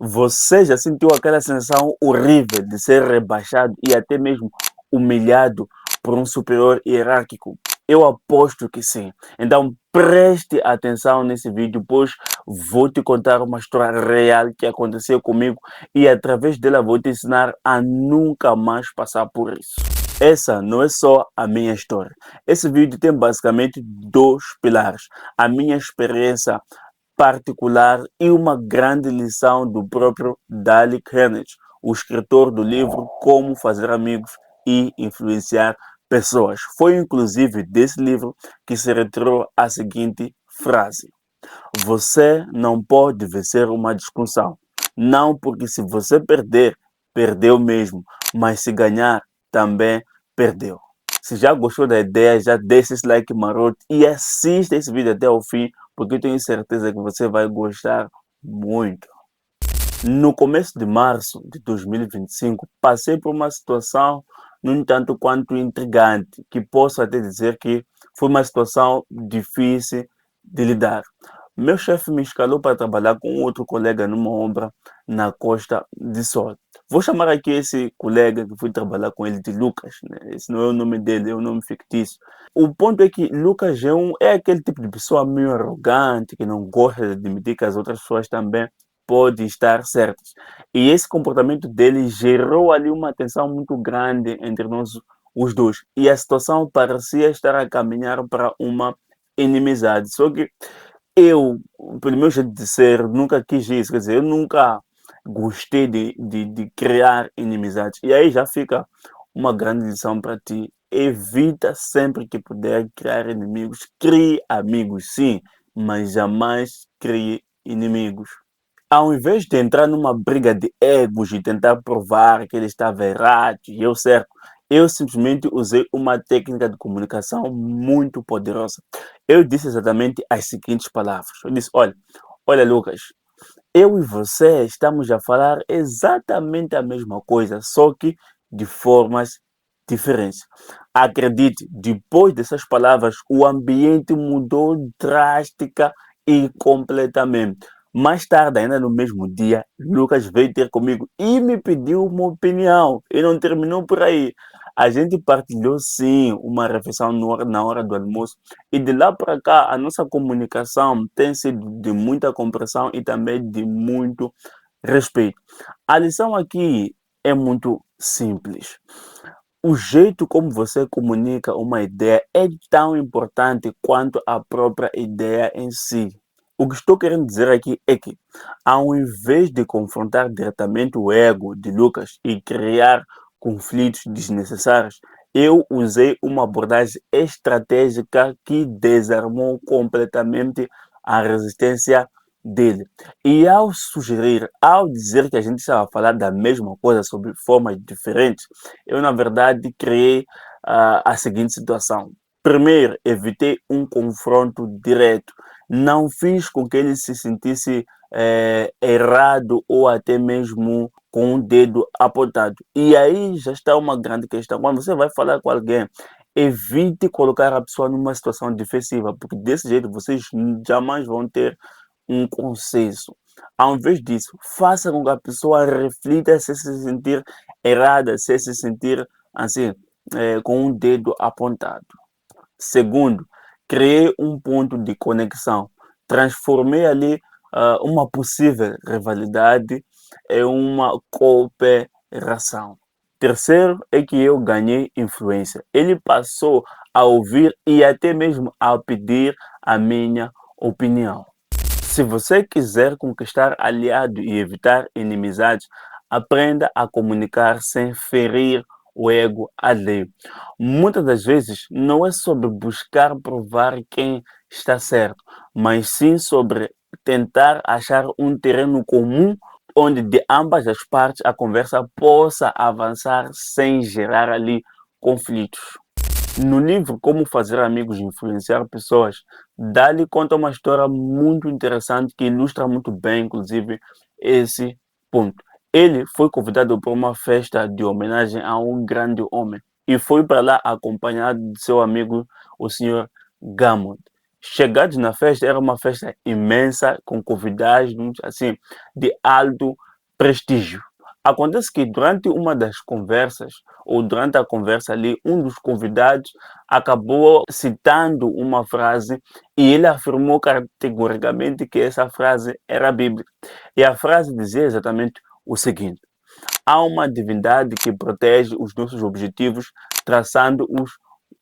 Você já sentiu aquela sensação horrível de ser rebaixado e até mesmo humilhado por um superior hierárquico? Eu aposto que sim. Então preste atenção nesse vídeo, pois vou te contar uma história real que aconteceu comigo e através dela vou te ensinar a nunca mais passar por isso. Essa não é só a minha história. Esse vídeo tem basicamente dois pilares: a minha experiência particular e uma grande lição do próprio Dale Carnegie, o escritor do livro Como Fazer Amigos e Influenciar Pessoas. Foi inclusive desse livro que se retirou a seguinte frase: você não pode vencer uma discussão. Não, porque se você perder, perdeu mesmo. Mas se ganhar, também perdeu. Se já gostou da ideia, já deixa esse like maroto e assista esse vídeo até o fim, porque eu tenho certeza que você vai gostar muito. No começo de março de 2025, passei por uma situação, no entanto, quanto intrigante, que posso até dizer que foi uma situação difícil de lidar. Meu chefe me escalou para trabalhar com outro colega numa obra na Costa de Sol. Vou chamar aqui esse colega que fui trabalhar com ele de Lucas, né? Esse não é o nome dele, é um nome fictício. O ponto é que Lucas é aquele tipo de pessoa meio arrogante, que não gosta de admitir que as outras pessoas também podem estar certas. E esse comportamento dele gerou ali uma tensão muito grande entre nós os dois. E a situação parecia estar a caminhar para uma inimizade. Só que eu, pelo meu jeito de ser, nunca quis isso. Quer dizer, eu nunca gostei de criar inimizades. E aí já fica uma grande lição para ti. Evita sempre que puder criar inimigos. Crie amigos, sim, mas jamais crie inimigos. Ao invés de entrar numa briga de egos e tentar provar que ele estava errado e eu certo, eu simplesmente usei uma técnica de comunicação muito poderosa. Eu disse exatamente as seguintes palavras. Eu disse: olha, Lucas, eu e você estamos a falar exatamente a mesma coisa, só que de formas diferentes. Acredite, depois dessas palavras, o ambiente mudou drástica e completamente. Mais tarde, ainda no mesmo dia, Lucas veio ter comigo e me pediu uma opinião. E não terminou por aí. A gente partilhou sim uma refeição na hora do almoço. E de lá para cá, a nossa comunicação tem sido de muita compreensão e também de muito respeito. A lição aqui é muito simples. O jeito como você comunica uma ideia é tão importante quanto a própria ideia em si. O que estou querendo dizer aqui é que, ao invés de confrontar diretamente o ego de Lucas e criar conflitos desnecessários, eu usei uma abordagem estratégica que desarmou completamente a resistência dele. E ao dizer que a gente estava a falar da mesma coisa sobre formas diferentes, eu, na verdade, criei a seguinte situação. Primeiro, evitei um confronto direto. Não fiz com que ele se sentisse errado ou até mesmo com um dedo apontado. E aí já está uma grande questão. Quando você vai falar com alguém, evite colocar a pessoa numa situação defensiva, porque desse jeito vocês jamais vão ter um consenso. Ao invés disso, faça com que a pessoa reflita se sentir errada, se sentir assim, com um dedo apontado. Segundo, criei um ponto de conexão. Transformei ali uma possível rivalidade em uma cooperação. Terceiro é que eu ganhei influência. Ele passou a ouvir e até mesmo a pedir a minha opinião. Se você quiser conquistar aliados e evitar inimizades, aprenda a comunicar sem ferir o ego alheio. Muitas das vezes não é sobre buscar provar quem está certo, mas sim sobre tentar achar um terreno comum onde de ambas as partes a conversa possa avançar sem gerar ali conflitos. No livro Como Fazer Amigos e Influenciar Pessoas, Dali conta uma história muito interessante que ilustra muito bem, inclusive, esse ponto. Ele foi convidado para uma festa de homenagem a um grande homem e foi para lá acompanhado de seu amigo, o senhor Gammon. Chegados na festa, era uma festa imensa, com convidados assim, de alto prestígio. Acontece que durante uma das conversas, ou durante a conversa ali, um dos convidados acabou citando uma frase e ele afirmou categoricamente que essa frase era bíblica. E a frase dizia exatamente o seguinte: há uma divindade que protege os nossos objetivos, traçando-os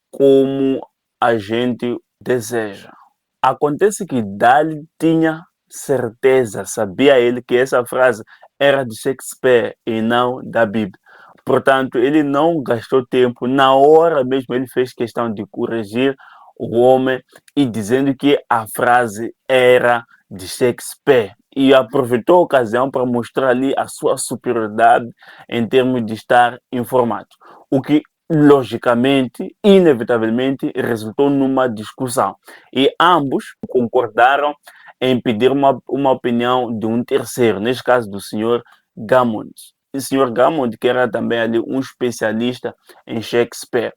como a gente deseja. Acontece que Dali tinha certeza, sabia ele que essa frase era de Shakespeare e não da Bíblia. Portanto, ele não gastou tempo, na hora mesmo ele fez questão de corrigir o homem e dizendo que a frase era de Shakespeare. E aproveitou a ocasião para mostrar ali a sua superioridade em termos de estar informado. O que logicamente, inevitavelmente, resultou numa discussão. E ambos concordaram em pedir uma opinião de um terceiro, neste caso do senhor Gammond. O senhor Gammond, que era também ali um especialista em Shakespeare.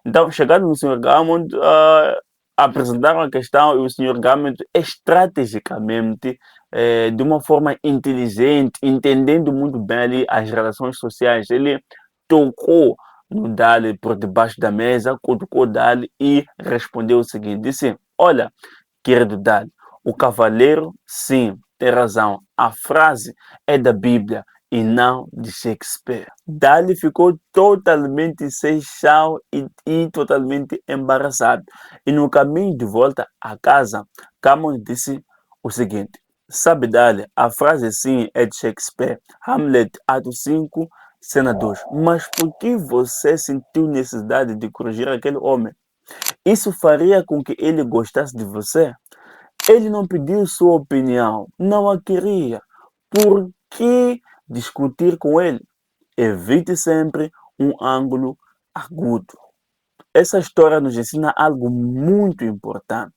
Então, chegando no senhor Gammond, apresentaram a questão e o senhor Gammond, estrategicamente, de uma forma inteligente, entendendo muito bem ali as relações sociais, ele tocou no Dali por debaixo da mesa, cutucou Dali e respondeu o seguinte: disse, olha, querido Dali, o cavaleiro, sim, tem razão, a frase é da Bíblia e não de Shakespeare. Dali ficou totalmente sem chão e totalmente embaraçado. E no caminho de volta à casa, Cameron disse o seguinte: sabe, Dali, a frase sim é de Shakespeare. Hamlet, ato 5, cena 2. Mas por que você sentiu necessidade de corrigir aquele homem? Isso faria com que ele gostasse de você? Ele não pediu sua opinião, não a queria. Por que discutir com ele? Evite sempre um ângulo agudo. Essa história nos ensina algo muito importante.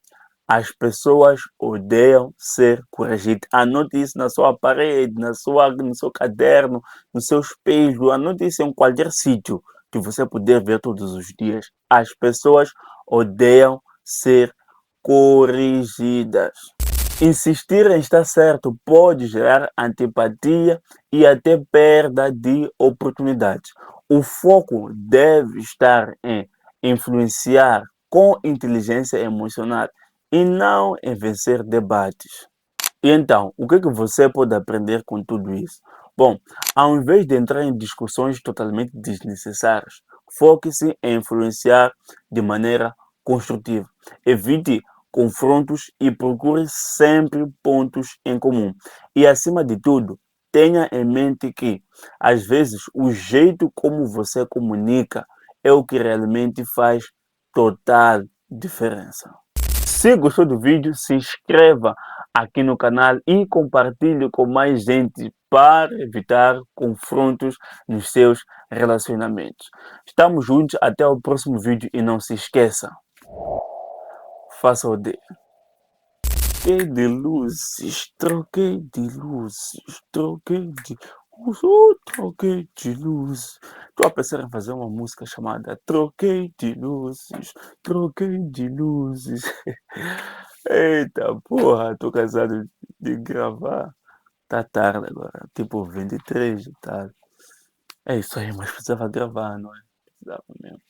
As pessoas odeiam ser corrigidas. Anote isso na sua parede, no seu caderno, no seu espelho. Anote isso em qualquer sítio que você puder ver todos os dias. As pessoas odeiam ser corrigidas. Insistir em estar certo pode gerar antipatia e até perda de oportunidades. O foco deve estar em influenciar com inteligência emocional e não em vencer debates. E então, o que é que você pode aprender com tudo isso? Bom, ao invés de entrar em discussões totalmente desnecessárias, foque-se em influenciar de maneira construtiva. Evite confrontos e procure sempre pontos em comum. E acima de tudo, tenha em mente que, às vezes, o jeito como você comunica é o que realmente faz total diferença. Se gostou do vídeo, se inscreva aqui no canal e compartilhe com mais gente para evitar confrontos nos seus relacionamentos. Estamos juntos, até o próximo vídeo e não se esqueça, faça o D. Troquei de luzes, troquei de luzes, troquei de troquei de luzes. Estou a pensar em fazer uma música chamada Troquei de luzes, troquei de luzes. Eita porra, estou cansado de gravar. Tá tarde agora, tipo 23 de tarde. É isso aí, mas precisava gravar, não é? Precisava mesmo.